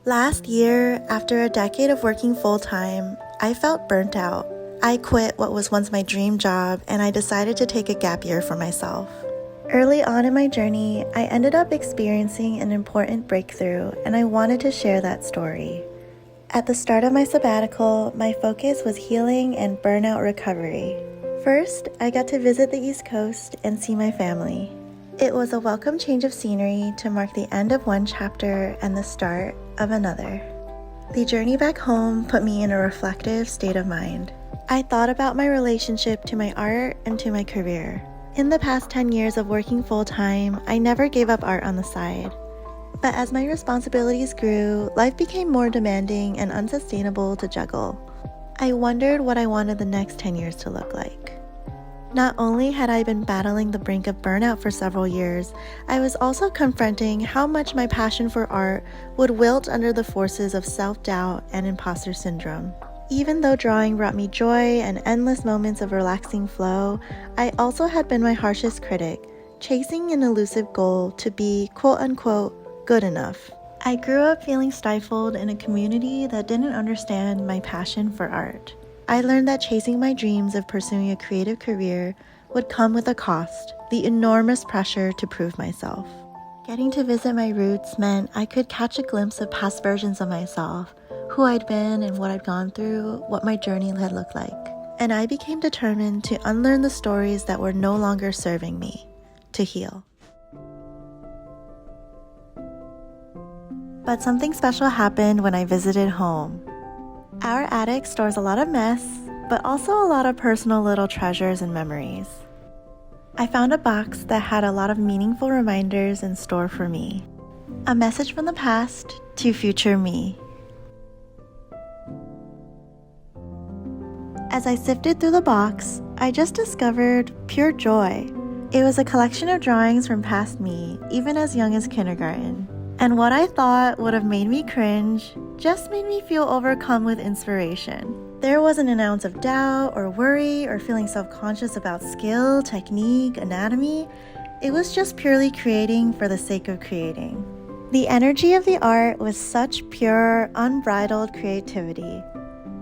Last year, after a decade of working full-time, I felt burnt out. I quit what was once my dream job and I decided to take a gap year for myself. Early on in my journey, I ended up experiencing an important breakthrough and I wanted to share that story. At the start of my sabbatical, my focus was healing and burnout recovery. First, I got to visit the East Coast and see my family. It was a welcome change of scenery to mark the end of one chapter and the start of another. The journey back home put me in a reflective state of mind. I thought about my relationship to my art and to my career. In the past 10 years of working full-time, I never gave up art on the side. But as my responsibilities grew, life became more demanding and unsustainable to juggle. I wondered what I wanted the next 10 years to look like. Not only had I been battling the brink of burnout for several years, I was also confronting how much my passion for art would wilt under the forces of self-doubt and imposter syndrome. Even though drawing brought me joy and endless moments of relaxing flow, I also had been my harshest critic, chasing an elusive goal to be quote-unquote good enough. I grew up feeling stifled in a community that didn't understand my passion for art. I learned that chasing my dreams of pursuing a creative career would come with a cost, the enormous pressure to prove myself. Getting to visit my roots meant I could catch a glimpse of past versions of myself, who I'd been and what I'd gone through, what my journey had looked like. And I became determined to unlearn the stories that were no longer serving me, to heal. But something special happened when I visited home. Our attic stores a lot of mess, but also a lot of personal little treasures and memories. I found a box that had a lot of meaningful reminders in store for me. A message from the past to future me. As I sifted through the box, I just discovered pure joy. It was a collection of drawings from past me, even as young as kindergarten. And what I thought would have made me cringe just made me feel overcome with inspiration. There wasn't an ounce of doubt or worry or feeling self-conscious about skill, technique, anatomy. It was just purely creating for the sake of creating. The energy of the art was such pure, unbridled creativity.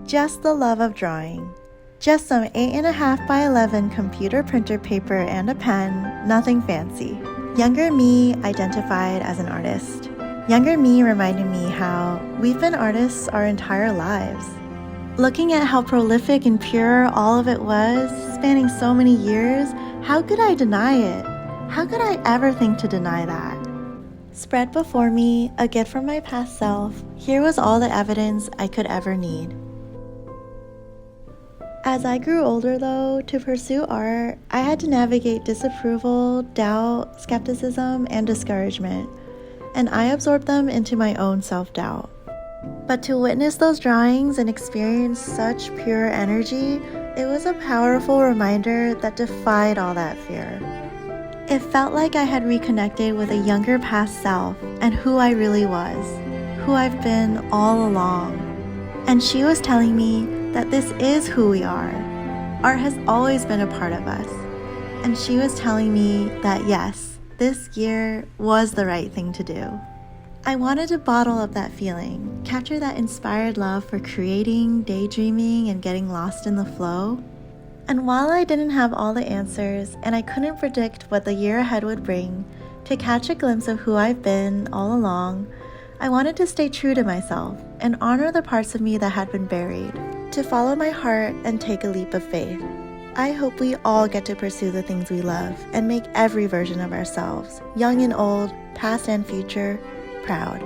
Just the love of drawing. Just some 8.5 by 11 computer printer paper and a pen, nothing fancy. Younger me identified as an artist. Younger me reminded me how we've been artists our entire lives. Looking at how prolific and pure all of it was, spanning so many years, how could I deny it? How could I ever think to deny that? Spread before me, a gift from my past self, here was all the evidence I could ever need. As I grew older though, to pursue art, I had to navigate disapproval, doubt, skepticism, and discouragement, and I absorbed them into my own self-doubt. But to witness those drawings and experience such pure energy, it was a powerful reminder that defied all that fear. It felt like I had reconnected with a younger past self and who I really was, who I've been all along. And she was telling me that this is who we are. Art has always been a part of us. And she was telling me that yes, this year was the right thing to do. I wanted to bottle up that feeling, capture that inspired love for creating, daydreaming, and getting lost in the flow. And while I didn't have all the answers and I couldn't predict what the year ahead would bring, to catch a glimpse of who I've been all along, I wanted to stay true to myself and honor the parts of me that had been buried, to follow my heart and take a leap of faith. I hope we all get to pursue the things we love and make every version of ourselves, young and old, past and future, proud.